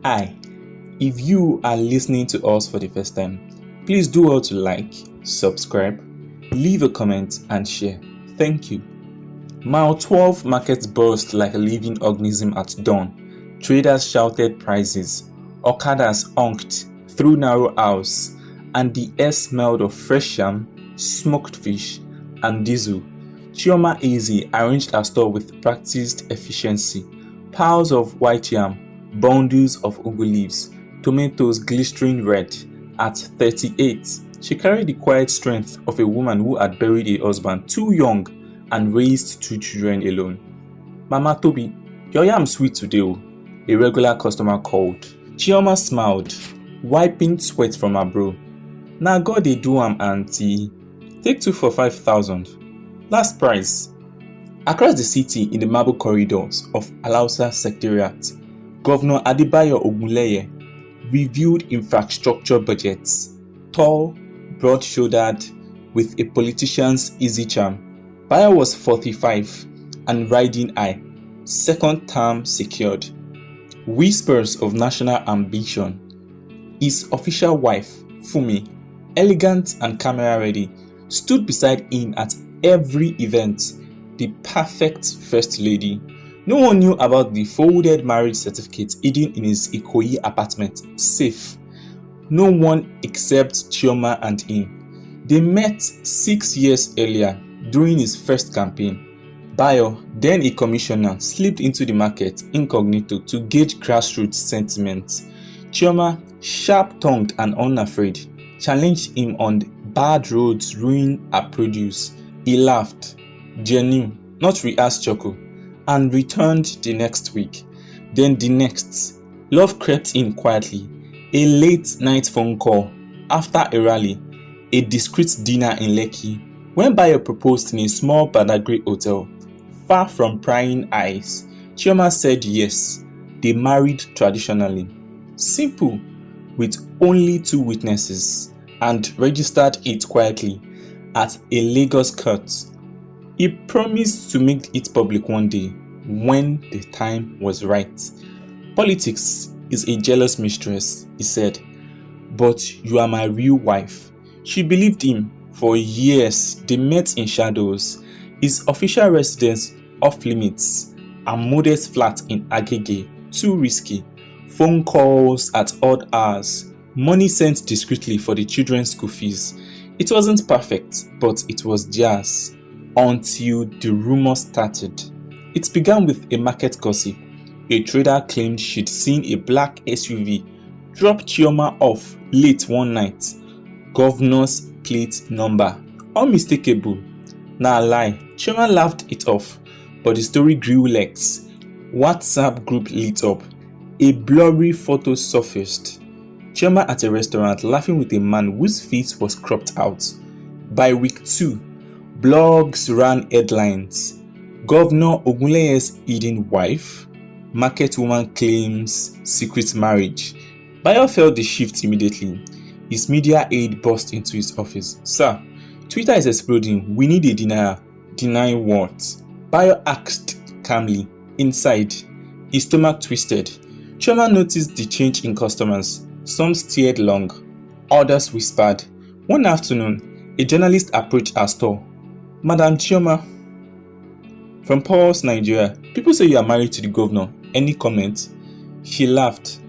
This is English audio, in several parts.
Hi, if you are listening to us for the first time, please do well to like, subscribe, leave a comment, and share. Thank you. Mile 12 markets burst like a living organism at dawn. Traders shouted prices, Okadas honked through narrow aisles, and the air smelled of fresh yam, smoked fish, and diesel. Chioma Eze arranged her store with practiced efficiency. Piles of white yam, bundles of ugu leaves, tomatoes glistering red. At 38, she carried the quiet strength of a woman who had buried a husband too young and raised 2 children alone. Mama Toby, your yam sweet today oh, a regular customer called. Chioma smiled, wiping sweat from her brow. Na God dey do am, auntie. Take 2 for 5,000. Last price. Across the city in the marble corridors of Alausa Secretariat, Governor Adebayo Ogunleye reviewed infrastructure budgets, tall, broad-shouldered, with a politician's easy charm. Bayo was 45 and riding high, second term secured. Whispers of national ambition. His official wife, Fumi, elegant and camera ready, stood beside him at every event, the perfect first lady. No one knew about the folded marriage certificate hidden in his Ikoyi apartment safe. No one except Chioma and him. They met 6 years earlier during his first campaign. Bayo, then a commissioner, slipped into the market incognito to gauge grassroots sentiment. Chioma, sharp-tongued and unafraid, challenged him on bad roads ruin her produce. He laughed, genuine, not rehearsed chuckle, and returned the next week. Then the next. Love crept in quietly. A late night phone call after a rally, a discreet dinner in Lekki, when Bayo proposed in a small Badagry hotel, far from prying eyes. Chioma said yes. They married traditionally. Simple, with only 2 witnesses, and registered it quietly at a Lagos court. He promised to make it public one day when the time was right. Politics is a jealous mistress, he said, but you are my real wife. She believed him. For years, they met in shadows. His official residence off limits, a modest flat in Agege, too risky. Phone calls at odd hours, money sent discreetly for the children's school fees. It wasn't perfect, but it was theirs. Until the rumor started. It began with a market gossip. A trader claimed she'd seen a black SUV drop Chioma off late one night. Governor's plate number. Unmistakable. Nah lie. Chioma laughed it off, but the story grew legs. WhatsApp group lit up. A blurry photo surfaced. Chioma at a restaurant laughing with a man whose face was cropped out. By week 2, blogs ran headlines. Governor Ogunleye's hidden wife, market woman claims secret marriage. Bayo felt the shift immediately. His media aide burst into his office. Sir, Twitter is exploding. We need a denier. Deny what? Bayo asked calmly. Inside, his stomach twisted. Chioma noticed the change in customers. Some stared long, others whispered. One afternoon, a journalist approached our store. Madam Chioma, from Pulse, Nigeria, people say you are married to the governor. Any comment? She laughed.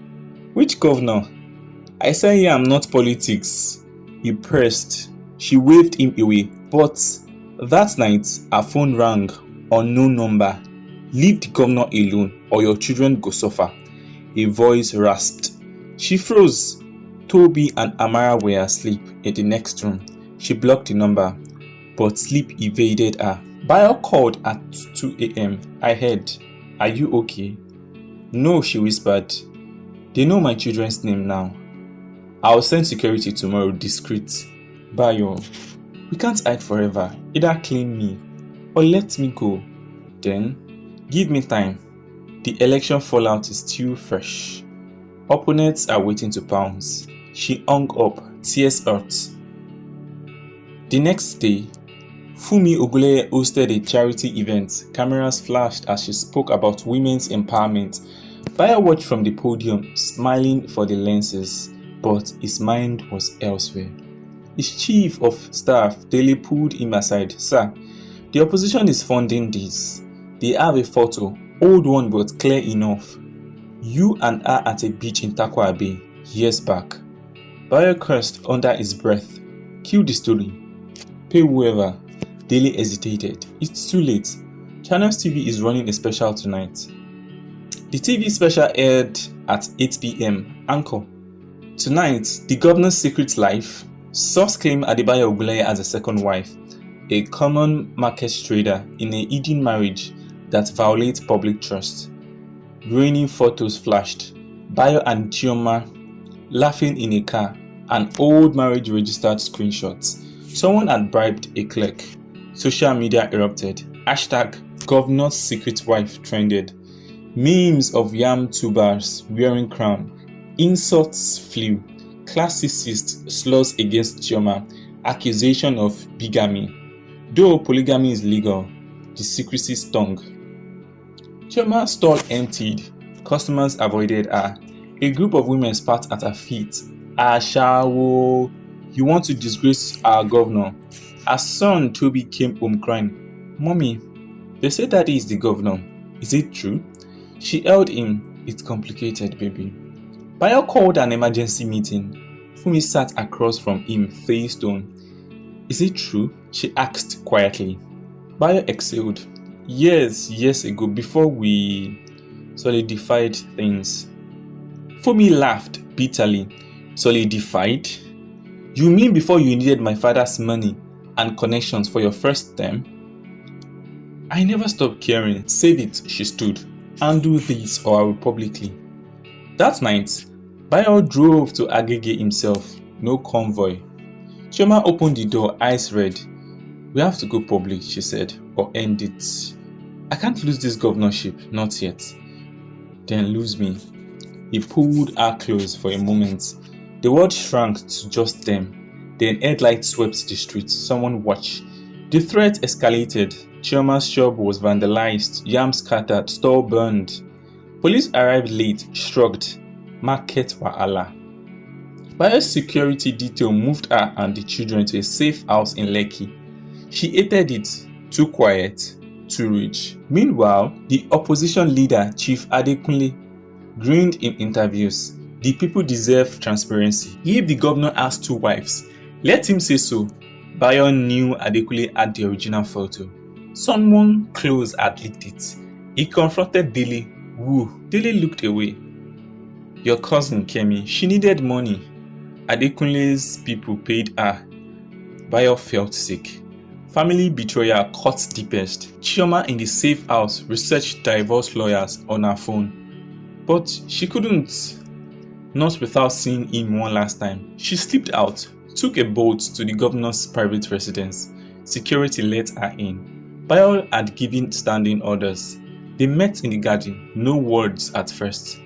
Which governor? I say I am not politics. He pressed. She waved him away. But that night, her phone rang. Unknown number. Leave the governor alone or your children go suffer. A voice rasped. She froze. Toby and Amara were asleep in the next room. She blocked the number, but sleep evaded her. Bayo called at 2 a.m. I heard. Are you okay? No, she whispered. They know my children's name now. I'll send security tomorrow, discreet. Bayo, we can't hide forever. Either claim me or let me go. Then, give me time. The election fallout is still fresh. Opponents are waiting to pounce. She hung up, tears hurt. The next day, Fumi Oguleye hosted a charity event. Cameras flashed as she spoke about women's empowerment. Bayo watched from the podium, smiling for the lenses, but his mind was elsewhere. His chief of staff daily pulled him aside. "Sir, the opposition is funding this. They have a photo, old one but clear enough. You and I at a beach in Takwa Bay, years back." Bayo cursed under his breath. "Kill the story. Pay whoever." Daily hesitated. "It's too late. Channels TV is running a special tonight." The TV special aired at 8 p.m. Anchor. "Tonight, the governor's secret life." Source claimed Adebayo Ogunleye as a second wife, a common market trader in a hidden marriage that violates public trust. Grainy photos flashed. Bayo and Chioma laughing in a car, and old marriage registered screenshots. Someone had bribed a clerk. Social media erupted. Hashtag governor's secret wife trended. Memes of yam tubers wearing crown. Insults flew. Classicist slurs against Chioma. Accusation of bigamy. Though polygamy is legal, the secrecy stung. Chioma's stall emptied. Customers avoided her. A group of women spat at her feet. "Ashawo, you want to disgrace our governor?" Her son Toby came home crying. "Mommy, they say Daddy is the governor. Is it true?" She held him. "It's complicated, baby." Bayo called an emergency meeting. Fumi sat across from him, face stone. "Is it true?" she asked quietly. Bayo exhaled. Years ago, before we solidified things." Fumi laughed bitterly. "Solidified? You mean before you needed my father's money and connections for your first term?" "I never stopped caring." "Save it," she stood. "Handle this or I will publicly." That night, Bayo drove to Agege himself. No convoy. Chioma opened the door, eyes red. "We have to go public," she said, "or end it. I can't lose this governorship, not yet." "Then lose me." He pulled her close for a moment. The world shrank to just them. Then headlights swept the streets. Someone watched. The threat escalated. Chioma's shop was vandalized, yams scattered, store burned. Police arrived late, shrugged. Market wahala. Bayo's security detail moved her and the children to a safe house in Lekki. She hated it. Too quiet, too rich. Meanwhile, the opposition leader, Chief Adekunle, grinned in interviews. The people deserve transparency. If the governor has two wives, let him say so. Bayo knew Adekunle had the original photo. Someone close had leaked it. He confronted Dele. Woo. Dele looked away. "Your cousin Kemi, she needed money. Adekunle's people paid her." Bayo felt sick. Family betrayal cut deepest. Chioma in the safe house researched divorce lawyers on her phone. But she couldn't. Not without seeing him one last time. She slipped out, took a boat to the governor's private residence. Security let her in. Bayo had given standing orders. They met in the garden, no words at first.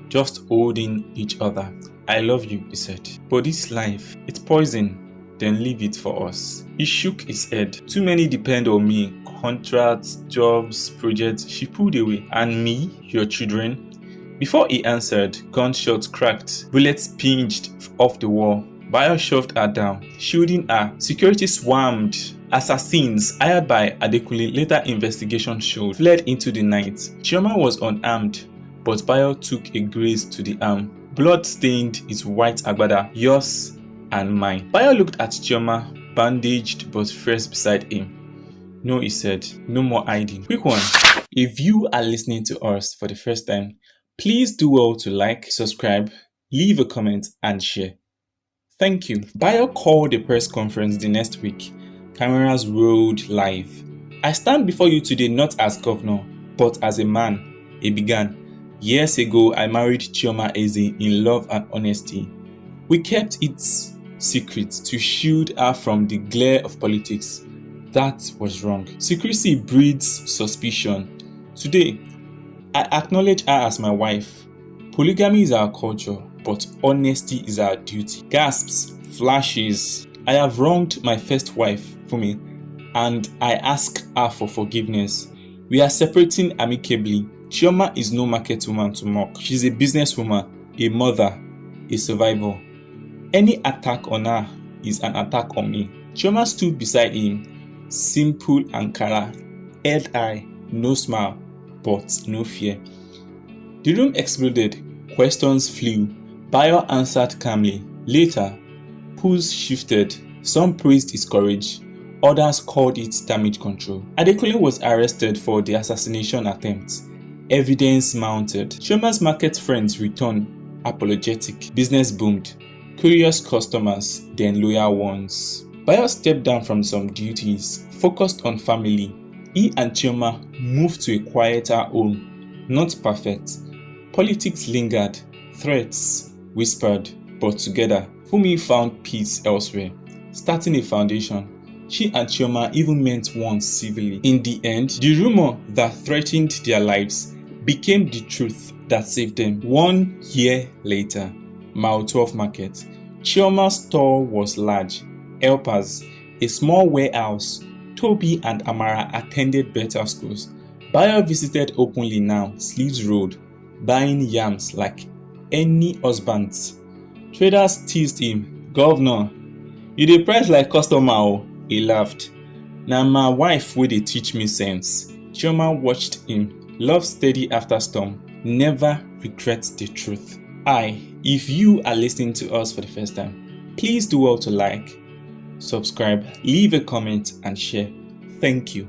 Just holding each other. "I love you," he said. "But this life, it's poison. Then leave it for us." He shook his head. "Too many depend on me. Contracts, jobs, projects." She pulled away. "And me? Your children?" Before he answered, gunshots cracked. Bullets pinged off the wall. Bayo shoved her down, shielding her. Security swarmed. Assassins, hired by Adekunle, later investigation showed, fled into the night. Chioma was unarmed, but Bayo took a graze to the arm. Blood stained his white agbada, yours and mine. Bayo looked at Chioma, bandaged but fresh beside him. "No," he said, "no more hiding." Quick one. If you are listening to us for the first time, please do well to like, subscribe, leave a comment, and share. Thank you. Bayo called a press conference the next week. Cameras rolled live. "I stand before you today not as governor, but as a man." He began. "Years ago, I married Chioma Eze in love and honesty. We kept it secret to shield her from the glare of politics. That was wrong. Secrecy breeds suspicion. Today, I acknowledge her as my wife. Polygamy is our culture, but honesty is our duty." Gasps, flashes. "I have wronged my first wife, Fumi, and I ask her for forgiveness. We are separating amicably. Chioma is no market woman to mock. She's a businesswoman, a mother, a survivor. Any attack on her is an attack on me. Chioma stood beside him, simple Ankara, head high, no smile, but no fear. The room exploded, questions flew. Bayo answered calmly. Later, pools shifted. Some praised his courage, others called it damage control. Adekunle was arrested for the assassination attempt. Evidence mounted. Chioma's market friends returned, apologetic. Business boomed. Curious customers, then loyal ones. Bayo stepped down from some duties, focused on family. He and Chioma moved to a quieter home. Not perfect. Politics lingered. Threats whispered, but together, Funmi found peace elsewhere, starting a foundation. She and Chioma even met once civilly. In the end, the rumor that threatened their lives became the truth that saved them. 1 year later, Mile 12 Market. Chioma's store was large. Helpers, a small warehouse. Toby and Amara attended better schools. Bayo visited openly now, Sleeves Road, buying yams like any husbands. Traders teased him. Governor, you dey price like customer o. He laughed. Na my wife wey dey teach me sense. Chioma watched him. Love steady after storm. Never regret the truth. If you are listening to us for the first time, please do well to like, subscribe, leave a comment and share. Thank you.